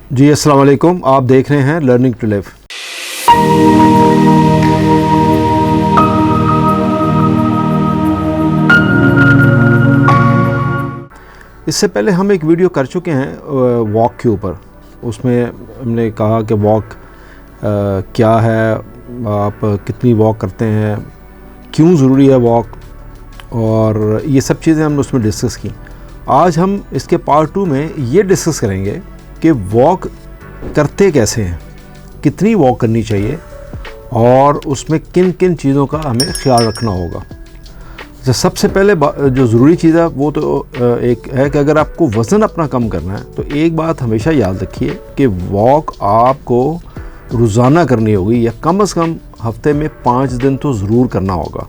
जी अस्सलाम वालेकुम। आप देख रहे हैं लर्निंग टू लिव। इससे पहले हम एक वीडियो कर चुके हैं वॉक के ऊपर। उसमें हमने कहा कि वॉक क्या है, आप कितनी वॉक करते हैं, क्यों ज़रूरी है वॉक, और ये सब चीज़ें हमने उसमें डिस्कस की। आज हम इसके पार्ट 2 में ये डिस्कस करेंगे कि वॉक करते कैसे हैं, कितनी वॉक करनी चाहिए और उसमें किन किन चीज़ों का हमें ख्याल रखना होगा। तो सबसे पहले जो ज़रूरी चीज़ है वो तो एक है कि अगर आपको वज़न अपना कम करना है तो एक बात हमेशा याद रखिए कि वॉक आपको रोज़ाना करनी होगी या कम से कम हफ्ते में 5 दिन तो ज़रूर करना होगा।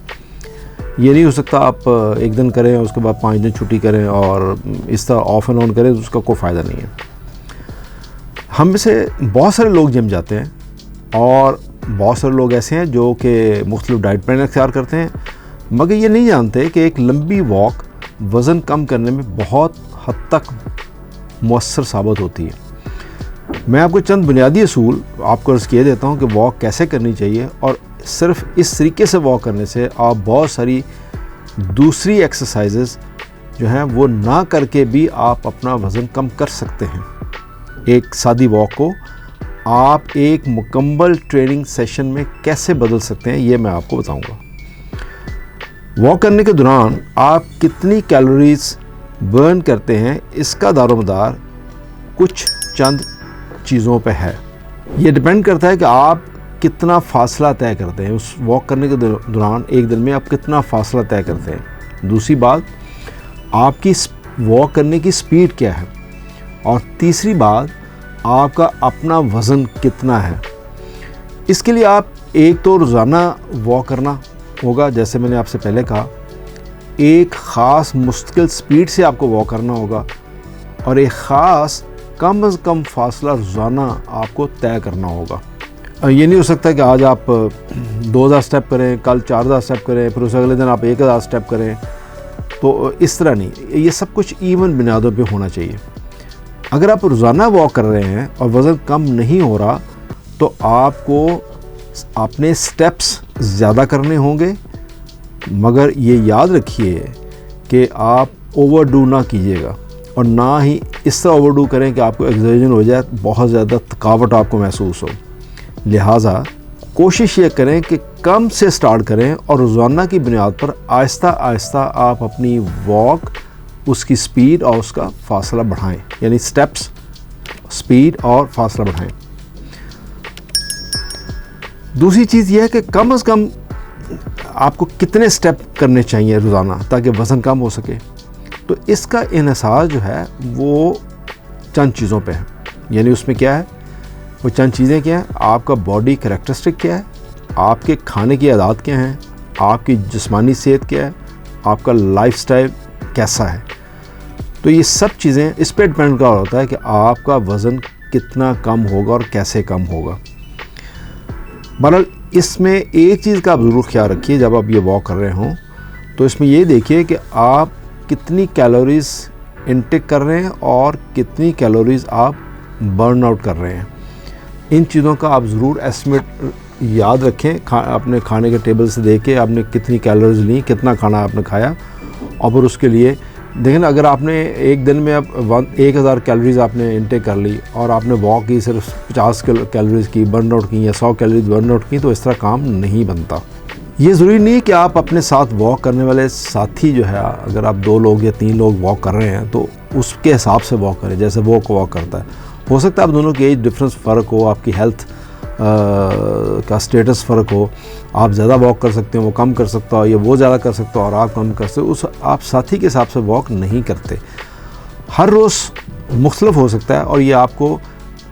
ये नहीं हो सकता आप एक दिन करें और उसके बाद 5 दिन छुट्टी करें और इस तरह ऑफ एंड ऑन करें, तो उसका कोई फ़ायदा नहीं है। हम में से बहुत सारे लोग जिम जाते हैं और बहुत सारे लोग ऐसे हैं जो कि मुख्तलिफ डाइट प्लान अख्तियार करते हैं, मगर ये नहीं जानते कि एक लंबी वॉक वज़न कम करने में बहुत हद तक मुअस्सर साबित होती है। मैं आपको चंद बुनियादी असूल आपको अर्ज़ किए देता हूँ कि वॉक कैसे करनी चाहिए, और सिर्फ इस तरीके से वॉक करने से आप बहुत सारी दूसरी एक्सरसाइजेज़ जो हैं वो ना करके भी आप अपना वज़न कम कर सकते हैं। एक सादी वॉक को आप एक मुकम्मल ट्रेनिंग सेशन में कैसे बदल सकते हैं, ये मैं आपको बताऊंगा। वॉक करने के दौरान आप कितनी कैलोरीज बर्न करते हैं, इसका दारोमदार कुछ चंद चीज़ों पे है। ये डिपेंड करता है कि आप कितना फ़ासला तय करते हैं उस वॉक करने के दौरान। एक दिन में आप कितना फ़ासला तय करते हैं। दूसरी बात, आपकी वॉक करने की स्पीड क्या है, और तीसरी बात, आपका अपना वज़न कितना है। इसके लिए आप एक तो रोज़ाना वॉक करना होगा, जैसे मैंने आपसे पहले कहा, एक ख़ास मुस्तकिल स्पीड से आपको वॉक करना होगा, और एक ख़ास कम से कम फासला रोज़ाना आपको तय करना होगा। ये नहीं हो सकता कि आज आप 2000 स्टेप करें, कल 4000 स्टेप करें, फिर उस अगले दिन आप 1000 स्टेप करें, तो इस तरह नहीं। ये सब कुछ इवन बुनियादों पे होना चाहिए। अगर आप रोज़ाना वॉक कर रहे हैं और वज़न कम नहीं हो रहा, तो आपको अपने स्टेप्स ज़्यादा करने होंगे, मगर ये याद रखिए कि आप ओवरडू ना कीजिएगा, और ना ही इस तरह ओवरडू करें कि आपको एक्सर्जन हो जाए, बहुत ज़्यादा थकावट आपको महसूस हो। लिहाजा कोशिश ये करें कि कम से स्टार्ट करें और रोज़ाना की बुनियाद पर आहिस्ता आहिस्ता आप अपनी वॉक, उसकी स्पीड और उसका फासला बढ़ाएं, यानी स्टेप्स, स्पीड और फासला बढ़ाएं। दूसरी चीज़ यह है कि कम से कम आपको कितने स्टेप करने चाहिए रोज़ाना ताकि वज़न कम हो सके। तो इसका इन्हिसार जो है वो चंद चीज़ों पे है। यानी उसमें क्या है, वो चंद चीज़ें क्या हैं, आपका बॉडी करैक्टरिस्टिक क्या है, आपके खाने की आदत क्या हैं, आपकी जिस्मानी सेहत क्या है, आपका लाइफस्टाइल कैसा है। तो ये सब चीज़ें इस पर डिपेंड कर होता है कि आपका वज़न कितना कम होगा और कैसे कम होगा। बहरहाल इसमें एक चीज़ का आप ज़रूर ख्याल रखिए जब आप ये वॉक कर रहे हों, तो इसमें ये देखिए कि आप कितनी कैलोरीज़ इनटेक कर रहे हैं और कितनी कैलोरीज़ आप बर्न आउट कर रहे हैं। इन चीज़ों का आप ज़रूर एस्टिमेट याद रखें। अपने खाने के टेबल से देख के आपने कितनी कैलोरीज ली, कितना खाना आपने खाया, और फिर उसके लिए देखें अगर आपने एक दिन में अब 1000 कैलोरीज़ आपने इनटेक कर ली और आपने वॉक की सिर्फ 50 कैलोरीज़ की बर्न आउट की या 100 कैलोरीज बर्न आउट की, तो इस तरह काम नहीं बनता। ये ज़रूरी नहीं कि आप अपने साथ वॉक करने वाले साथी जो है, अगर आप 2 लोग या 3 लोग वॉक कर रहे हैं तो उसके हिसाब से वॉक करें जैसे वो वॉक करता है। हो सकता है आप दोनों की एज डिफरेंस फ़र्क हो, आपकी हेल्थ का स्टेटस फ़र्क हो, आप ज़्यादा वॉक कर सकते हो, वो कम कर सकता हो, या वो ज़्यादा कर सकता हो और आप कम कर सकते हो। उस आप साथी के हिसाब से वॉक नहीं करते। हर रोज़ मुख्तलिफ हो सकता है, और ये आपको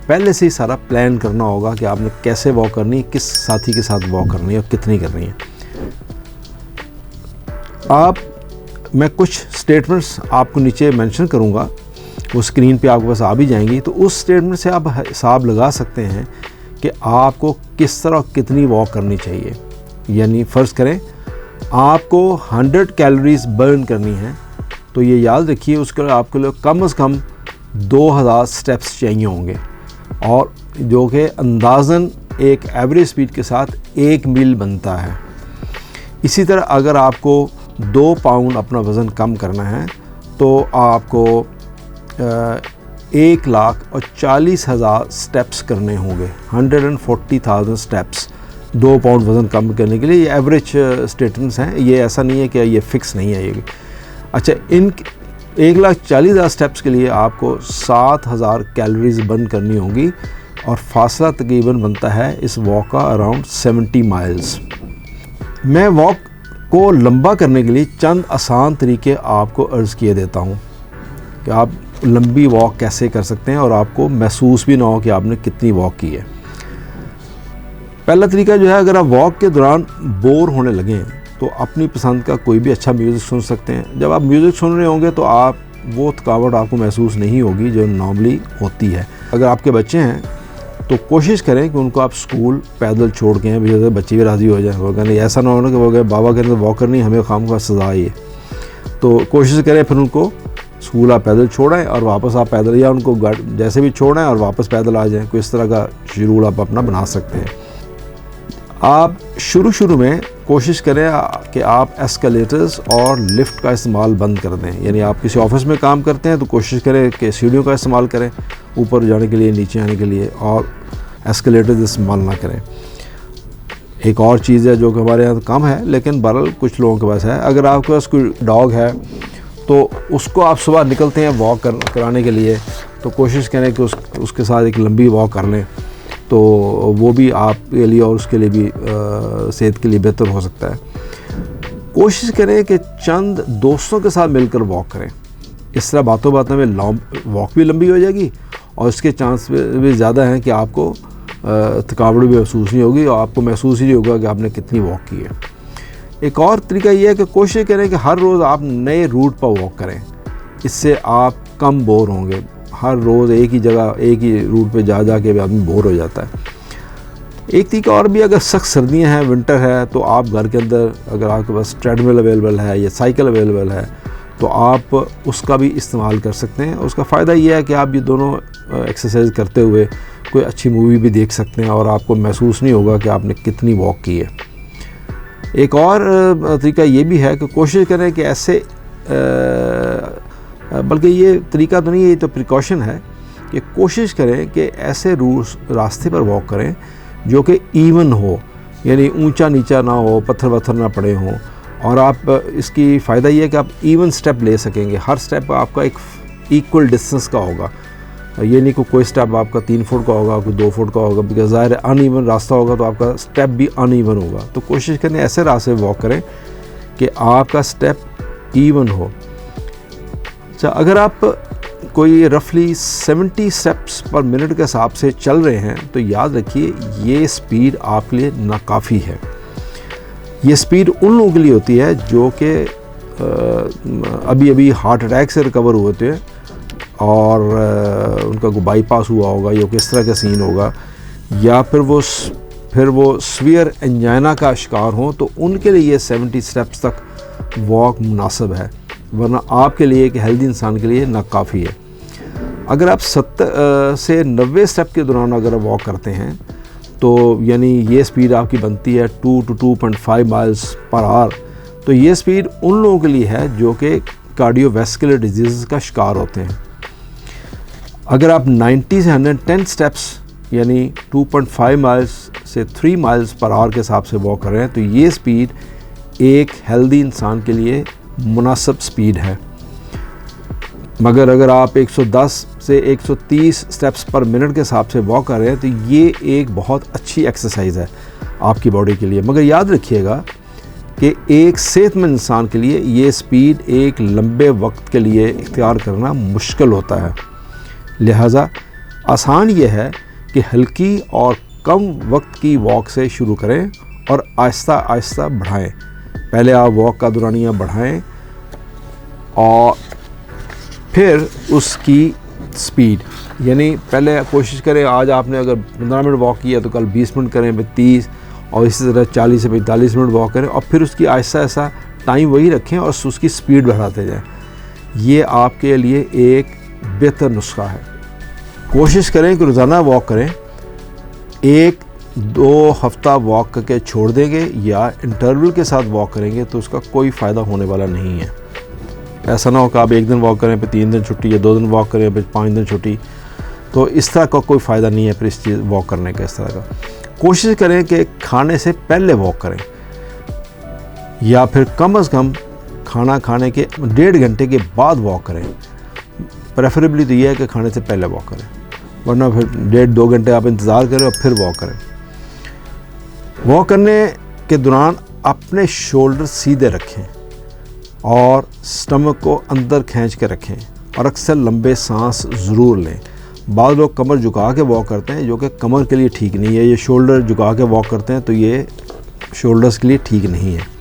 पहले से ही सारा प्लान करना होगा कि आपने कैसे वॉक करनी है, किस साथी के साथ वॉक करनी है और कितनी करनी है। मैं कुछ स्टेटमेंट्स आपको नीचे मेंशन करूँगा, वो स्क्रीन पे आपके पास आ भी जाएंगी, तो उस स्टेटमेंट से आप हिसाब लगा सकते हैं कि आपको किस तरह कितनी वॉक करनी चाहिए। यानी फ़र्ज़ करें आपको 100 कैलोरीज़ बर्न करनी है, तो ये याद रखिए उसके लिए आपके लिए कम से कम 2000 स्टेप्स चाहिए होंगे। और जो कि अंदाज़न एक एवरेज स्पीड के साथ 1 मील बनता है। इसी तरह अगर आपको 2 पाउंड अपना वज़न कम करना है तो आपको 1,40,000 स्टेप्स करने होंगे, 140,000 स्टेप्स 2 पाउंड वज़न कम करने के लिए। ये एवरेज स्टेटमेंट्स हैं, ये ऐसा नहीं है कि ये फ़िक्स नहीं है ये। अच्छा, इन 1,40,000 स्टेप्स के लिए आपको 7,000 कैलोरीज बर्न करनी होगी और फासला तकरीबन बनता है इस वॉक का अराउंड 70 माइल्स। मैं वॉक को लंबा करने के लिए चंद आसान तरीके आपको अर्ज़ किए देता हूँ कि आप लंबी वॉक कैसे कर सकते हैं और आपको महसूस भी ना हो कि आपने कितनी वॉक की है। पहला तरीका जो है, अगर आप वॉक के दौरान बोर होने लगें तो अपनी पसंद का कोई भी अच्छा म्यूज़िक सुन सकते हैं। जब आप म्यूज़िक सुन रहे होंगे तो आप वो थकावट आपको महसूस नहीं होगी जो नॉर्मली होती है। अगर आपके बच्चे हैं तो कोशिश करें कि उनको आप स्कूल पैदल छोड़ के हैं, जैसे बच्चे भी राज़ी हो जाए। वो कहने ऐसा ना होना कि वो कहे बाबा कहने तो वॉक करनी, हमें खामखा सज़ा ही है। तो कोशिश करें फिर उनको स्कूल आप पैदल छोड़ें और वापस आप पैदल, या उनको जैसे भी छोड़ें और वापस पैदल आ जाएं। कोई इस तरह का शेड्यूल आप अपना बना सकते हैं। आप शुरू में कोशिश करें कि आप एस्केलेटर्स और लिफ्ट का इस्तेमाल बंद कर दें। यानी आप किसी ऑफिस में काम करते हैं तो कोशिश करें कि सीढ़ियों का इस्तेमाल करें ऊपर जाने के लिए, नीचे आने के लिए, और एस्केलेटर्स इस्तेमाल ना करें। एक और चीज़ है जो कि हमारे यहाँ कम है लेकिन बहरहाल कुछ लोगों के पास है, अगर आपके पास कोई डॉग है तो उसको आप सुबह निकलते हैं वॉक कराने के लिए तो कोशिश करें कि उसके साथ एक लंबी वॉक कर लें, तो वो भी आपके लिए और उसके लिए भी सेहत के लिए बेहतर हो सकता है। कोशिश करें कि चंद दोस्तों के साथ मिलकर वॉक करें। इस तरह बातों बातों में वॉक भी लंबी हो जाएगी और इसके चांस भी ज़्यादा हैं कि आपको थकावट भी महसूस नहीं होगी और आपको महसूस ही नहीं होगा कि आपने कितनी वॉक की है। एक और तरीका ये है कि कोशिश करें कि हर रोज़ आप नए रूट पर वॉक करें, इससे आप कम बोर होंगे। हर रोज़ एक ही जगह एक ही रूट पे जा के भी आदमी बोर हो जाता है। एक तरीका और भी, अगर सख्त सर्दियां हैं, विंटर है, तो आप घर के अंदर अगर आपके पास ट्रेडमिल अवेलेबल है या साइकिल अवेलेबल है तो आप उसका भी इस्तेमाल कर सकते हैं। उसका फ़ायदा ये है कि आप ये दोनों एक्सरसाइज करते हुए कोई अच्छी मूवी भी देख सकते हैं और आपको महसूस नहीं होगा कि आपने कितनी वॉक की है। एक और तरीका ये भी है कि कोशिश करें कि ऐसे बल्कि ये तरीका तो नहीं है, ये तो प्रिकॉशन है कि कोशिश करें कि ऐसे रास्ते पर वॉक करें जो कि इवन हो, यानी ऊंचा नीचा ना हो, पत्थर वत्थर ना पड़े हों। और आप इसकी फ़ायदा ये है कि आप इवन स्टेप ले सकेंगे। हर स्टेप आपका एक इक्वल डिस्टेंस का होगा, ये नहीं कि कोई स्टेप आपका 3 फुट का होगा, कोई 2 फुट का होगा, बिकॉज ज़ाहिर है अनइवन रास्ता होगा तो आपका स्टेप भी अनइवन होगा। तो कोशिश करें ऐसे रास्ते वॉक करें कि आपका स्टेप इवन हो। अच्छा, अगर आप कोई रफली 70 स्टेप्स पर मिनट के हिसाब से चल रहे हैं तो याद रखिए ये स्पीड आपके लिए नाकाफ़ी है। ये स्पीड उन लोगों के लिए होती है जो कि अभी हार्ट अटैक से रिकवर हुए थे और उनका कोई बाईपास हुआ होगा या किस तरह का सीन होगा, या फिर वो स्वीयर एंजाइना का शिकार हों, तो उनके लिए ये 70 स्टेप्स तक वॉक मुनासिब है। वरना आपके लिए एक हेल्दी इंसान के लिए नाकाफ़ी है। अगर आप 70 से 90 स्टेप के दौरान अगर आप वॉक करते हैं तो यानी ये स्पीड आपकी बनती है 2 to 2.5 माइल्स पर आवर, तो ये स्पीड उन लोगों के लिए है जो कि कार्डियोवैस्कुलर डिजीज़ का शिकार होते हैं। अगर आप 90 से 110 स्टेप्स यानी 2.5 माइल्स से 3 माइल्स पर आवर के हिसाब से वॉक कर रहे हैं तो ये स्पीड एक हेल्दी इंसान के लिए मुनासिब स्पीड है। मगर अगर आप 110 से 130 स्टेप्स पर मिनट के हिसाब से वॉक कर रहे हैं तो ये एक बहुत अच्छी एक्सरसाइज है आपकी बॉडी के लिए। मगर याद रखिएगा कि एक सेहतमंद इंसान के लिए ये स्पीड एक लंबे वक्त के लिए इख्तियार करना मुश्किल होता है। लिहाजा आसान ये है कि हल्की और कम वक्त की वॉक से शुरू करें और आहिस्ता आहिस्ता बढ़ाएं। पहले आप वॉक का दौरानिया बढ़ाएं और फिर उसकी स्पीड, यानी पहले कोशिश करें आज आपने अगर 15 मिनट वॉक किया तो कल 20 मिनट करें, फिर 30 और इसी तरह 40 से 45 मिनट वॉक करें और फिर उसकी आहिस्ता आहिस्ता टाइम वही रखें और उसकी स्पीड बढ़ाते जाएं। ये आपके लिए एक बेहतर नुस्खा है। कोशिश करें कि रोज़ाना वॉक करें। 1-2 हफ्ता वॉक करके छोड़ देंगे या इंटरवल के साथ वॉक करेंगे तो उसका कोई फ़ायदा होने वाला नहीं है। ऐसा ना हो कि आप 1 दिन वॉक करें फिर 3 दिन छुट्टी, या 2 दिन वॉक करें फिर 5 दिन छुट्टी, तो इस तरह का कोई फ़ायदा नहीं है फिर इस चीज़ वॉक करने का। इस तरह का कोशिश करें कि खाने से पहले वॉक करें, या फिर कम से कम खाना खाने के 1.5 घंटे के बाद वॉक करें। प्रेफरेबली तो ये है कि खाने से पहले वॉक करें, वरना फिर 1.5-2 घंटे आप इंतज़ार करें और फिर वॉक करें। वॉक करने के दौरान अपने शोल्डर सीधे रखें और स्टमक को अंदर खींच के रखें और अक्सर लंबे सांस ज़रूर लें। बाद लोग कमर झुका के वॉक करते हैं जो कि कमर के लिए ठीक नहीं है। ये शोल्डर झुका के वॉक करते हैं तो ये शोल्डर्स के लिए ठीक नहीं है।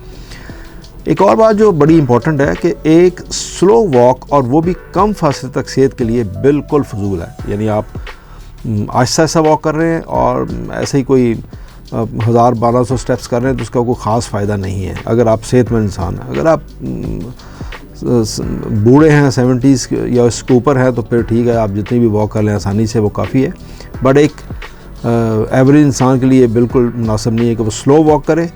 एक और बात जो बड़ी इंपॉर्टेंट है कि एक स्लो वॉक, और वो भी कम फासले तक, सेहत के लिए बिल्कुल फजूल है। यानी आप आहिस्ता आहिस्ता वॉक कर रहे हैं और ऐसे ही कोई 1000-1200 स्टेप्स कर रहे हैं तो उसका कोई ख़ास फ़ायदा नहीं है अगर आप सेहतमंद इंसान हैं। अगर आप बूढ़े हैं, 70s या उसके ऊपर हैं, तो फिर ठीक है, आप जितनी भी वॉक कर लें आसानी से वो काफ़ी है। बट एक एवरेज इंसान के लिए बिल्कुल मुनासिब नहीं है कि वो स्लो वॉक करे,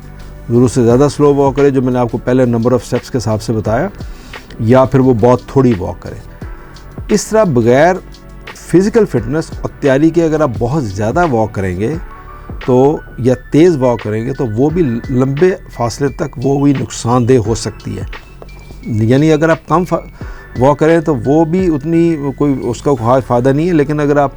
ज़रूरत से ज़्यादा स्लो वॉक करे जो मैंने आपको पहले नंबर ऑफ़ स्टेप्स के हिसाब से बताया, या फिर वो बहुत थोड़ी वॉक करे। इस तरह बग़ैर फ़िज़िकल फ़िटनेस और तैयारी के अगर आप बहुत ज़्यादा वॉक करेंगे तो, या तेज़ वॉक करेंगे तो वो भी लंबे फासले तक वो भी नुकसानदेह हो सकती है। यानी अगर आप कम वॉक करें तो वो भी उतनी कोई उसका खास फ़ायदा नहीं है, लेकिन अगर आप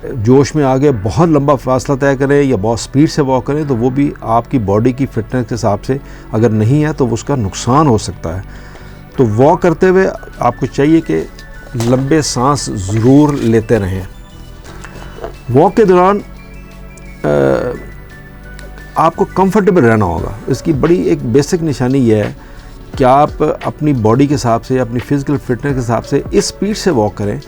जोश में आगे बहुत लंबा फासला तय करें या बहुत स्पीड से वॉक करें तो वो भी आपकी बॉडी की फ़िटनेस के हिसाब से अगर नहीं है तो उसका नुकसान हो सकता है। तो वॉक करते हुए आपको चाहिए कि लंबे सांस ज़रूर लेते रहें। वॉक के दौरान आपको कंफर्टेबल रहना होगा। इसकी बड़ी एक बेसिक निशानी यह है कि आप अपनी बॉडी के हिसाब से, अपनी फ़िज़िकल फ़िटनेस के हिसाब से इस स्पीड से वॉक करें।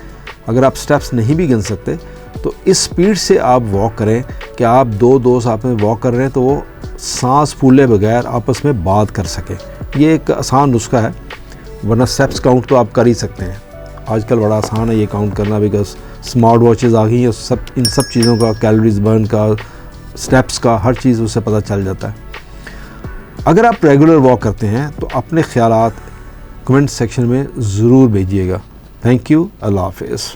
अगर आप स्टेप्स नहीं भी गिन सकते तो इस स्पीड से आप वॉक करें कि आप 2 दोस्त आपस में वॉक कर रहे हैं तो वो सांस फूले बगैर आपस में बात कर सकें। ये एक आसान नुस्खा है, वरना स्टेप्स काउंट तो आप कर ही सकते हैं। आजकल बड़ा आसान है ये काउंट करना, बिकॉज स्मार्ट वॉचेस आ गई हैं, इन सब चीज़ों का, कैलोरीज बर्न का, स्टेप्स का, हर चीज़ उससे पता चल जाता है। अगर आप रेगुलर वॉक करते हैं तो अपने ख्यालात कमेंट सेक्शन में ज़रूर भेजिएगा। Thank you. अल्लाह हाफ़िज़।